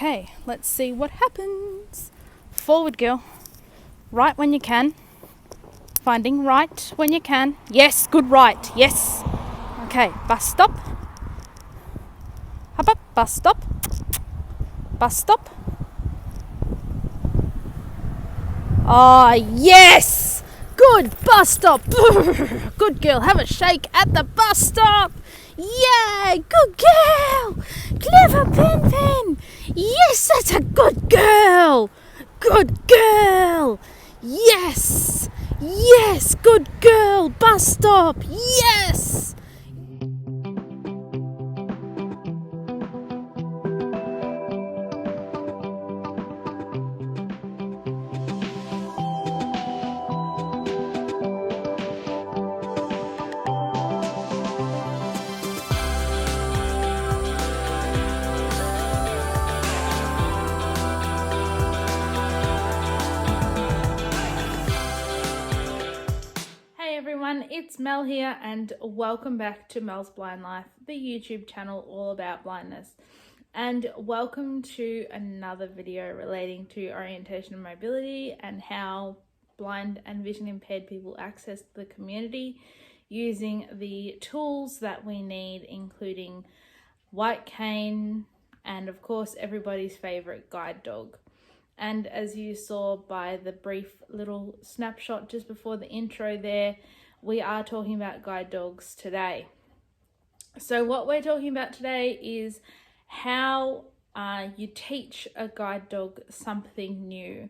Okay, let's see what happens. Forward, girl. Right when you can. Finding right when you can. Yes, good right. Yes. Okay, bus stop. Hop up, bus stop. Bus stop. Oh, yes! Good bus stop. Good girl. Have a shake at the bus stop. Yay! Good girl. Clever Pen Pen. Yes, that's a good girl. Good girl. Yes. Yes, good girl. Bus stop. Yes. Hey everyone, it's Mel here and welcome back to Mel's Blind Life, the YouTube channel all about blindness. And welcome to another video relating to orientation and mobility and how blind and vision impaired people access the community using the tools that we need, including white cane and of course everybody's favorite guide dog. And as you saw by the brief little snapshot just before the intro there, we are talking about guide dogs today. So what we're talking about today is how you teach a guide dog something new.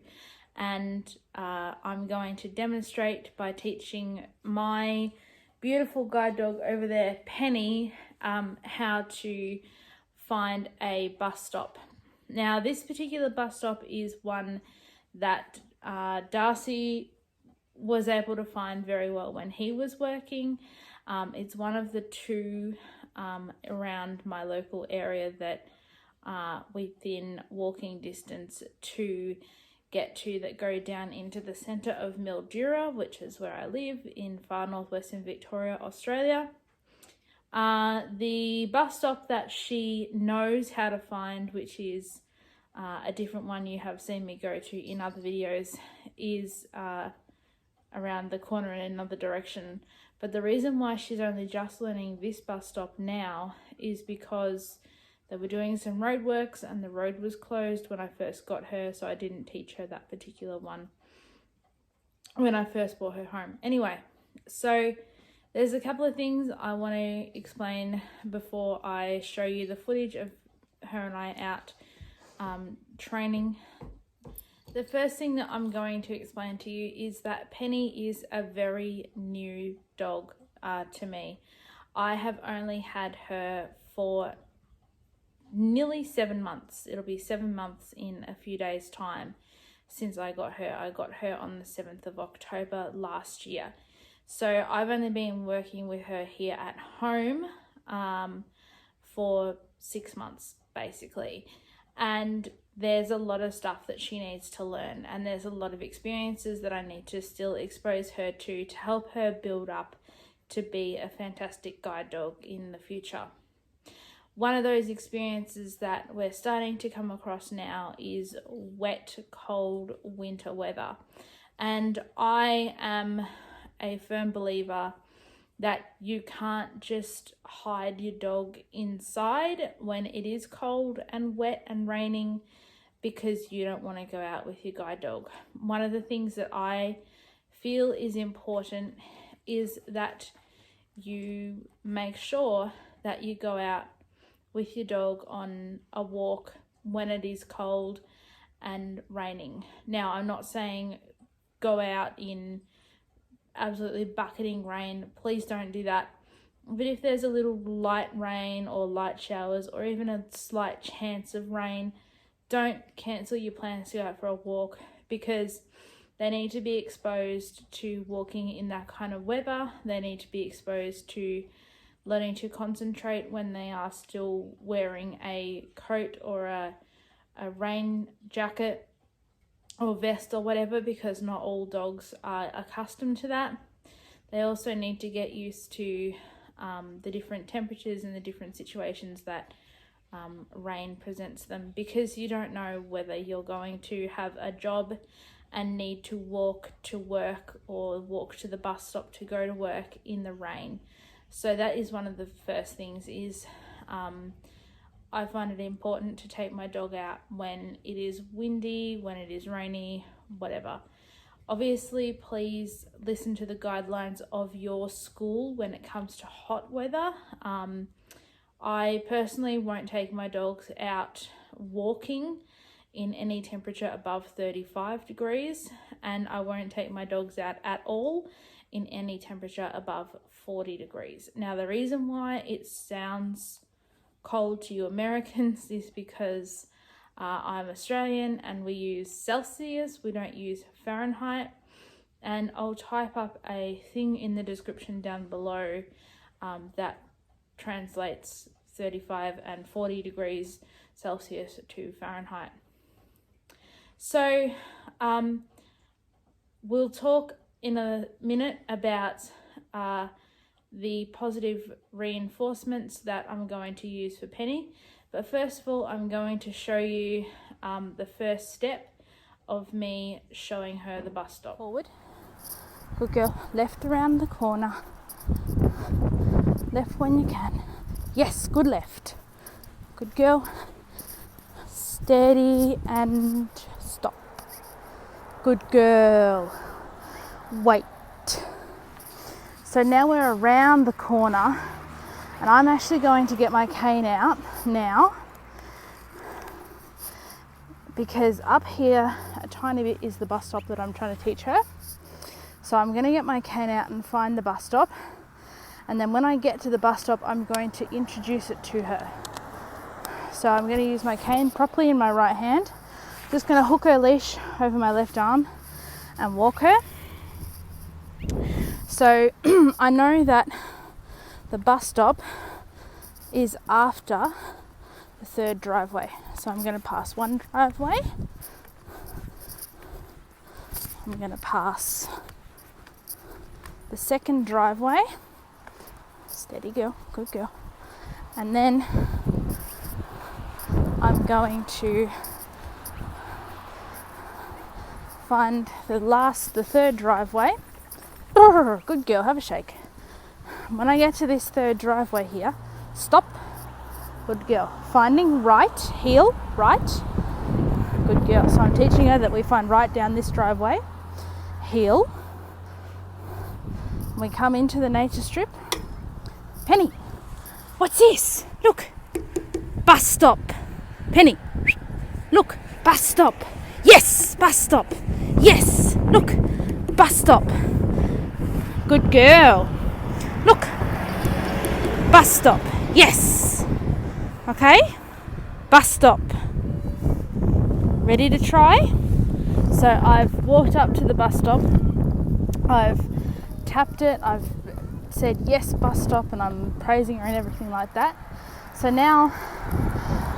And I'm going to demonstrate by teaching my beautiful guide dog over there, Penny, how to find a bus stop. Now, this particular bus stop is one that Darcy was able to find very well when he was working. It's one of the two around my local area that within walking distance to get to that go down into the centre of Mildura, which is where I live in far northwestern Victoria, Australia. The bus stop that she knows how to find, which is a different one you have seen me go to in other videos, is around the corner in another direction. But the reason why she's only just learning this bus stop now is because they were doing some roadworks and the road was closed when I first got her, so I didn't teach her that particular one when I first brought her home. Anyway, so there's a couple of things I want to explain before I show you the footage of her and I out training. The first thing that I'm going to explain to you is that Penny is a very new dog to me. I have only had her for nearly 7 months. It'll be 7 months in a few days' time since I got her. I got her on the 7th of October last year. So I've only been working with her here at home for 6 months, basically. And there's a lot of stuff that she needs to learn, and there's a lot of experiences that I need to still expose her to help her build up to be a fantastic guide dog in the future. One of those experiences that we're starting to come across now is wet, cold winter weather. And I am a firm believer that you can't just hide your dog inside when it is cold and wet and raining because you don't want to go out with your guide dog. One of the things that I feel is important is that you make sure that you go out with your dog on a walk when it is cold and raining. Now, I'm not saying go out in absolutely bucketing rain. Please don't do that. But if there's a little light rain or light showers or even a slight chance of rain, don't cancel your plans to go out for a walk, because they need to be exposed to walking in that kind of weather. They need to be exposed to learning to concentrate when they are still wearing a coat or a rain jacket or vest or whatever, because not all dogs are accustomed to that. They also need to get used to the different temperatures and the different situations that rain presents them, because you don't know whether you're going to have a job and need to walk to work or walk to the bus stop to go to work in the rain. So that is one of the first things is I find it important to take my dog out when it is windy, when it is rainy, whatever. Obviously, please listen to the guidelines of your school when it comes to hot weather. I personally won't take my dogs out walking in any temperature above 35 degrees, and I won't take my dogs out at all in any temperature above 40 degrees. Now, the reason why it sounds cold to you Americans is because I'm Australian and we use Celsius, we don't use Fahrenheit, and I'll type up a thing in the description down below that translates 35 and 40 degrees Celsius to Fahrenheit. So we'll talk in a minute about the positive reinforcements that I'm going to use for Penny. But first of all, I'm going to show you the first step of me showing her the bus stop. Forward. Good girl. Left around the corner. Left when you can. Yes, good left. Good girl. Steady and stop. Good girl. Wait. So now we're around the corner, and I'm actually going to get my cane out now, because up here a tiny bit is the bus stop that I'm trying to teach her. So I'm going to get my cane out and find the bus stop, and then when I get to the bus stop I'm going to introduce it to her. So I'm going to use my cane properly in my right hand, just going to hook her leash over my left arm and walk her. So I know that the bus stop is after the third driveway. So I'm going to pass one driveway. I'm going to pass the second driveway. Steady girl, good girl. And then I'm going to find the third driveway. Good girl, have a shake. When I get to this third driveway here, stop. Good girl. Finding right, heel, right. Good girl. So I'm teaching her that we find right down this driveway, heel. We come into the nature strip. Penny, what's this? Look, bus stop. Penny, look, bus stop. Yes, bus stop. Yes, look, bus stop. Good girl. Look. Bus stop. Yes. Okay. Bus stop. Ready to try? So I've walked up to the bus stop. I've tapped it. I've said yes, bus stop, and I'm praising her and everything like that. So now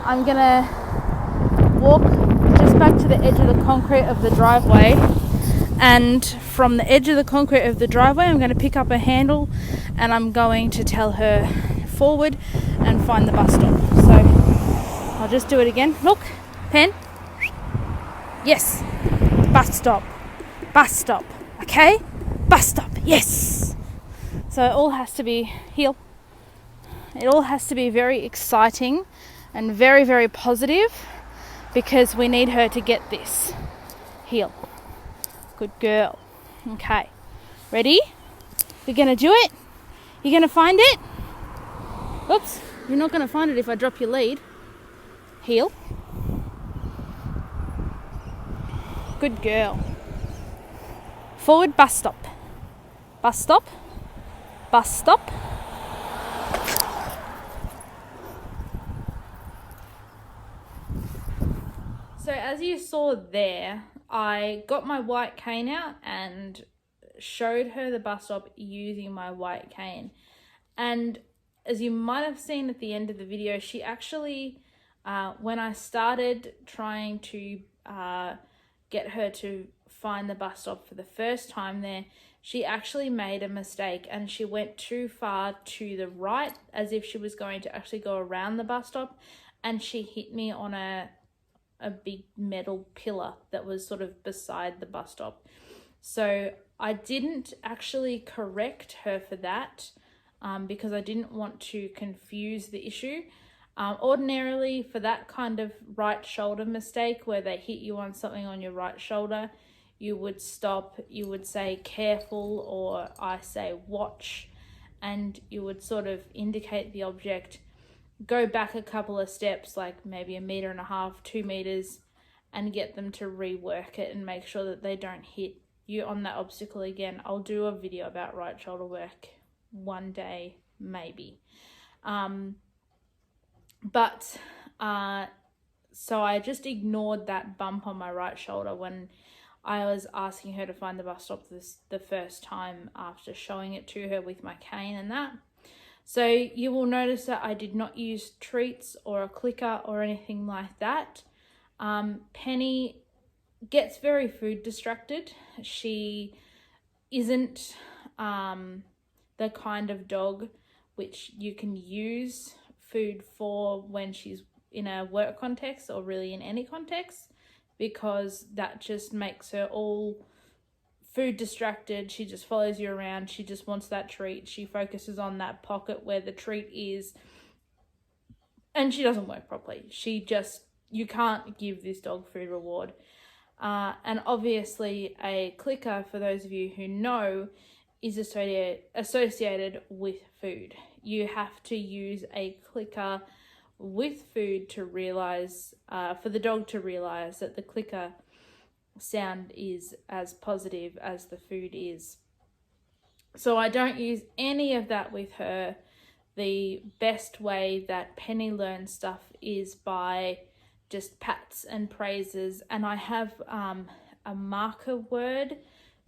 I'm going to walk just back to the edge of the concrete of the driveway. And from the edge of the concrete of the driveway, I'm going to pick up a handle and I'm going to tell her forward and find the bus stop. So I'll just do it again. Look, pen. Yes. Bus stop. Bus stop. Okay? Bus stop. Yes. So it all has to be heel. It all has to be very exciting and very, very positive, because we need her to get this. Heel. Good girl. Okay. Ready? We're going to do it. You're going to find it. Oops. You're not going to find it if I drop your lead. Heel. Good girl. Forward, bus stop. Bus stop. Bus stop. So as you saw there, I got my white cane out and showed her the bus stop using my white cane. And as you might have seen at the end of the video, she actually, when I started trying to get her to find the bus stop for the first time there, she actually made a mistake and she went too far to the right, as if she was going to actually go around the bus stop. and she hit me on a big metal pillar that was sort of beside the bus stop. So I didn't actually correct her for that because I didn't want to confuse the issue. Ordinarily, for that kind of right shoulder mistake where they hit you on something on your right shoulder, you would stop, you would say careful, or I say watch, and you would sort of indicate the object, go back a couple of steps, like maybe 1.5 meters, 2 meters, and get them to rework it and make sure that they don't hit you on that obstacle again. I'll do a video about right shoulder work one day, maybe. So I just ignored that bump on my right shoulder when I was asking her to find the bus stop the first time after showing it to her with my cane and that. So you will notice that I did not use treats or a clicker or anything like that. Penny gets very food distracted. She isn't the kind of dog which you can use food for when she's in a work context or really in any context, because that just makes her all food distracted. She just follows you around. She just wants that treat. She focuses on that pocket where the treat is, and she doesn't work properly. You can't give this dog food reward. And obviously a clicker, for those of you who know, is associated with food. You have to use a clicker with food to realize, for the dog to realize that the clicker sound is as positive as the food is. So I don't use any of that with her. The best way that Penny learns stuff is by just pats and praises, and I have a marker word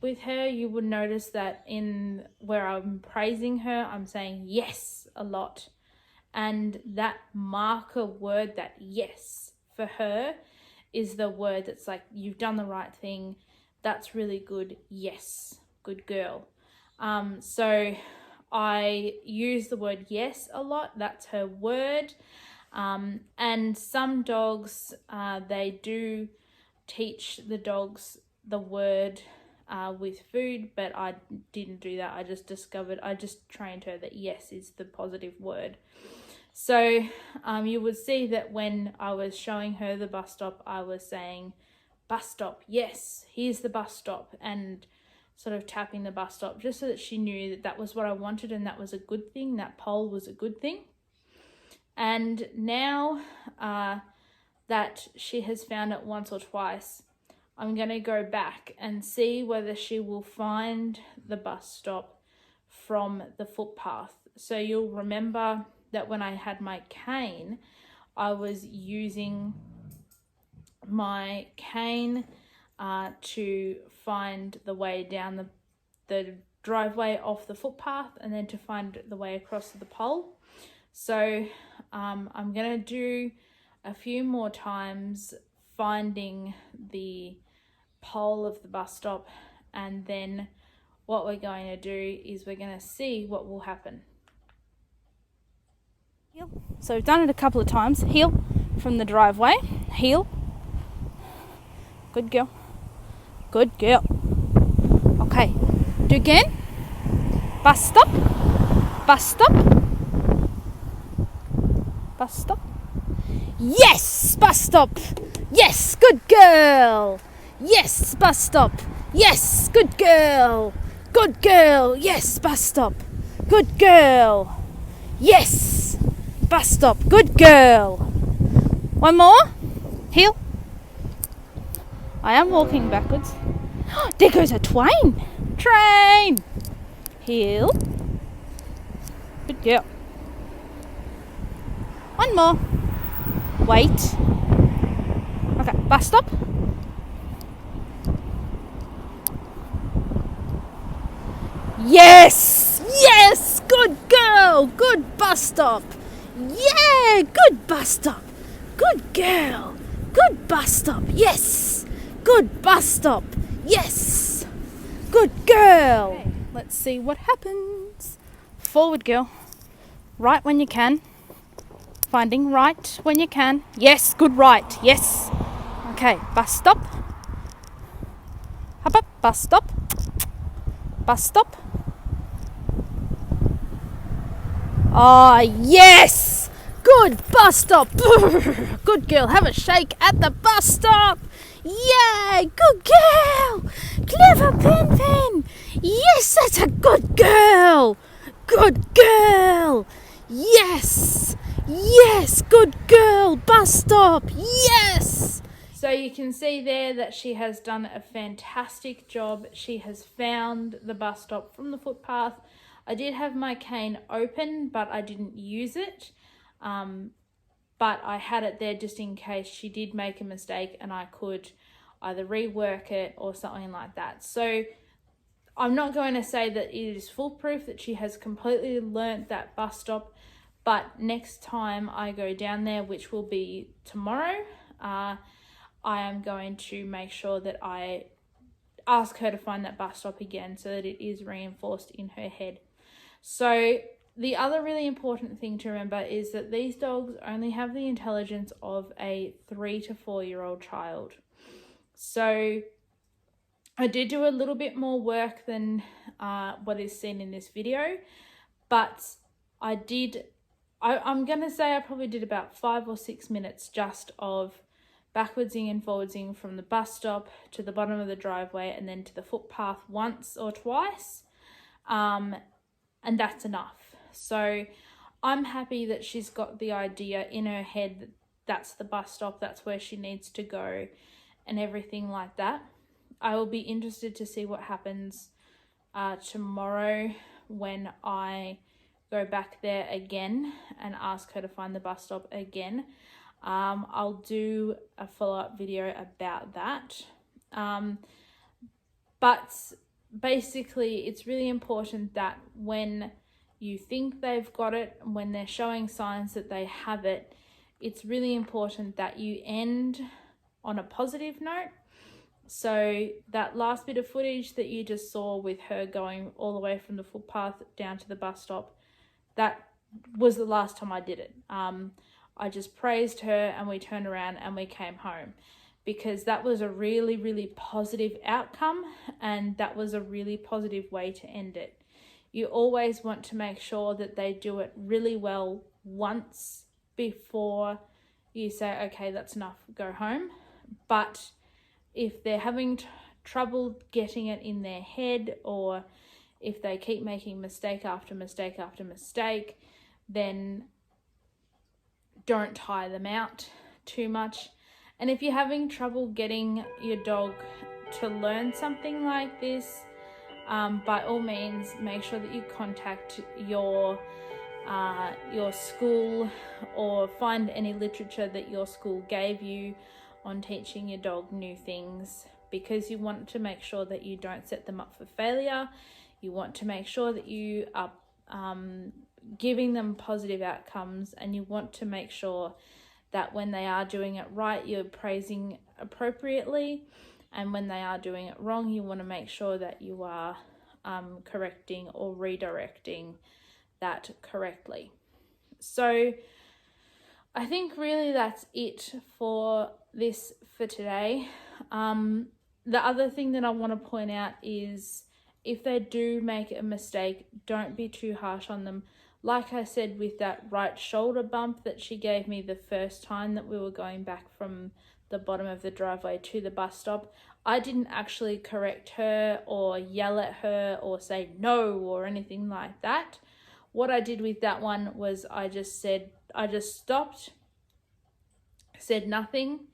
with her. You would notice that in where I'm praising her, I'm saying yes a lot, and that marker word, that yes for her, is the word that's like, you've done the right thing, that's really good, yes, good girl. So I use the word yes a lot. That's her word. And some dogs, they do teach the dogs the word with food, but I didn't do that. I just trained her that yes is the positive word. So you would see that when I was showing her the bus stop, I was saying, bus stop, yes, here's the bus stop, and sort of tapping the bus stop just so that she knew that that was what I wanted and that was a good thing, that pole was a good thing. And now that she has found it once or twice, I'm going to go back and see whether she will find the bus stop from the footpath. So you'll remember that when I had my cane, I was using my cane to find the way down the driveway off the footpath and then to find the way across to the pole. So I'm going to do a few more times finding the pole of the bus stop, and then what we're going to do is we're going to see what will happen. Heel. So we've done it a couple of times. Heel from the driveway. Heel. Good girl. Good girl. Okay. Do again. Bus stop. Bus stop. Bus stop. Yes! Bus stop. Yes! Good girl. Yes! Bus stop. Yes! Good girl. Good girl. Yes! Bus stop. Good girl. Yes! Bus stop. Good girl. One more. Heel. I am walking backwards. There goes a train. Train. Heel. Good girl. One more. Wait. Okay, bus stop. Yes! Yes! Good girl! Good bus stop! Yeah! Good bus stop! Good girl! Good bus stop! Yes! Good bus stop! Yes! Good girl! Okay, let's see what happens. Forward, girl. Right when you can. Finding right when you can. Yes, good right. Yes. Okay, bus stop. Hop up, bus stop. Bus stop. Ah, yes! Good bus stop. Good girl. Have a shake at the bus stop. Yay! Good girl. Clever Pen Pen. Yes, that's a good girl. Good girl. Yes. Yes, good girl. Bus stop. Yes. So you can see there that she has done a fantastic job. She has found the bus stop from the footpath. I did have my cane open, but I didn't use it. But I had it there just in case she did make a mistake and I could either rework it or something like that. So I'm not going to say that it is foolproof, that she has completely learnt that bus stop, but next time I go down there, which will be tomorrow, I am going to make sure that I ask her to find that bus stop again so that it is reinforced in her head. So the other really important thing to remember is that these dogs only have the intelligence of a 3 to 4 year old child. So I did do a little bit more work than what is seen in this video, but I'm going to say I probably did about 5 or 6 minutes just of backwardsing and forwardsing from the bus stop to the bottom of the driveway and then to the footpath once or twice. And that's enough. So I'm happy that she's got the idea in her head that that's the bus stop, that's where she needs to go and everything like that. I will be interested to see what happens tomorrow when I go back there again and ask her to find the bus stop again. I'll do a follow-up video about that. But basically, it's really important that when you think they've got it, when they're showing signs that they have it, it's really important that you end on a positive note. So that last bit of footage that you just saw with her going all the way from the footpath down to the bus stop, that was the last time I did it. I just praised her and we turned around and we came home, because that was a really, really positive outcome and that was a really positive way to end it. You always want to make sure that they do it really well once before you say, okay, that's enough, go home. But if they're having trouble getting it in their head, or if they keep making mistake after mistake after mistake, then don't tire them out too much. And if you're having trouble getting your dog to learn something like this, by all means, make sure that you contact your school or find any literature that your school gave you on teaching your dog new things, because you want to make sure that you don't set them up for failure. You want to make sure that you are giving them positive outcomes, and you want to make sure that when they are doing it right, you're praising appropriately, and when they are doing it wrong, you want to make sure that you are correcting or redirecting that correctly. So I think really that's it for today. The other thing that I want to point out is, if they do make a mistake, don't be too harsh on them. Like I said, with that right shoulder bump that she gave me the first time that we were going back from the bottom of the driveway to the bus stop, I didn't actually correct her or yell at her or say no or anything like that. What I did with that one was I just stopped, said nothing,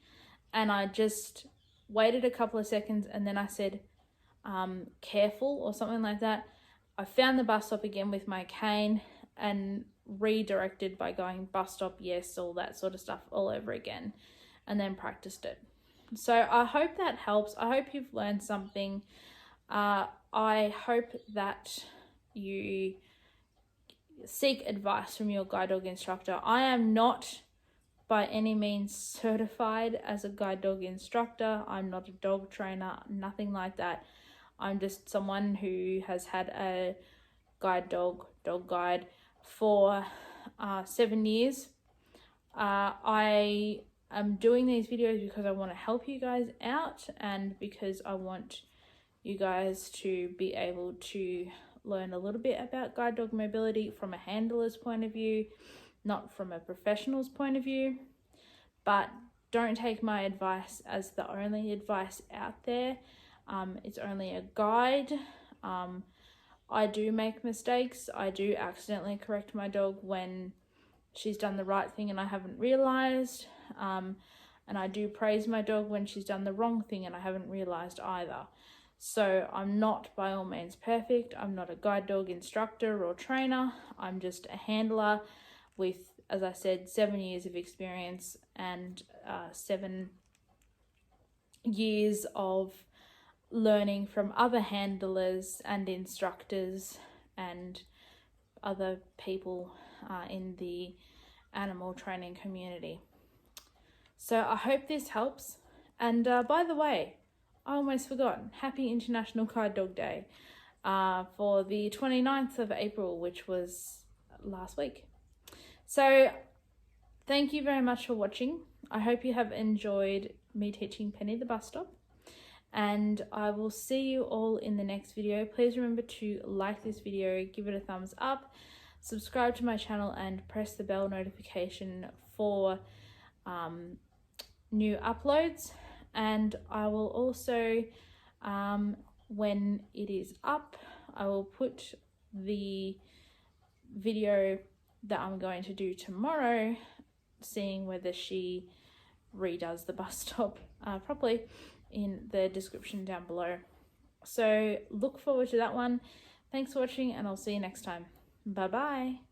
and I just waited a couple of seconds, and then I said, careful or something like that. I found the bus stop again with my cane and redirected by going bus stop, yes, all that sort of stuff all over again, and then practiced it. So I hope that helps. I hope you've learned something. I hope that you seek advice from your guide dog instructor. I am not by any means certified as a guide dog instructor. I'm not a dog trainer, nothing like that. I'm just someone who has had a dog guide for 7 years. I am doing these videos because I want to help you guys out, and because I want you guys to be able to learn a little bit about guide dog mobility from a handler's point of view, not from a professional's point of view. But don't take my advice as the only advice out there. It's only a guide. I do make mistakes. I do accidentally correct my dog when she's done the right thing and I haven't realized. And I do praise my dog when she's done the wrong thing and I haven't realized either. So I'm not by all means perfect. I'm not a guide dog instructor or trainer. I'm just a handler with, as I said, 7 years of experience and 7 years of learning from other handlers and instructors and other people in the animal training community. So I hope this helps. And by the way, I almost forgot, happy International Guide Dog Day for the 29th of April, which was last week. So thank you very much for watching. I hope you have enjoyed me teaching Penny the bus stop, and I will see you all in the next video. Please remember to like this video, give it a thumbs up, subscribe to my channel, and press the bell notification for new uploads. And I will also, when it is up, I will put the video that I'm going to do tomorrow, seeing whether she redoes the bus stop properly, in the description down below. So look forward to that one. Thanks for watching, and I'll see you next time. Bye bye.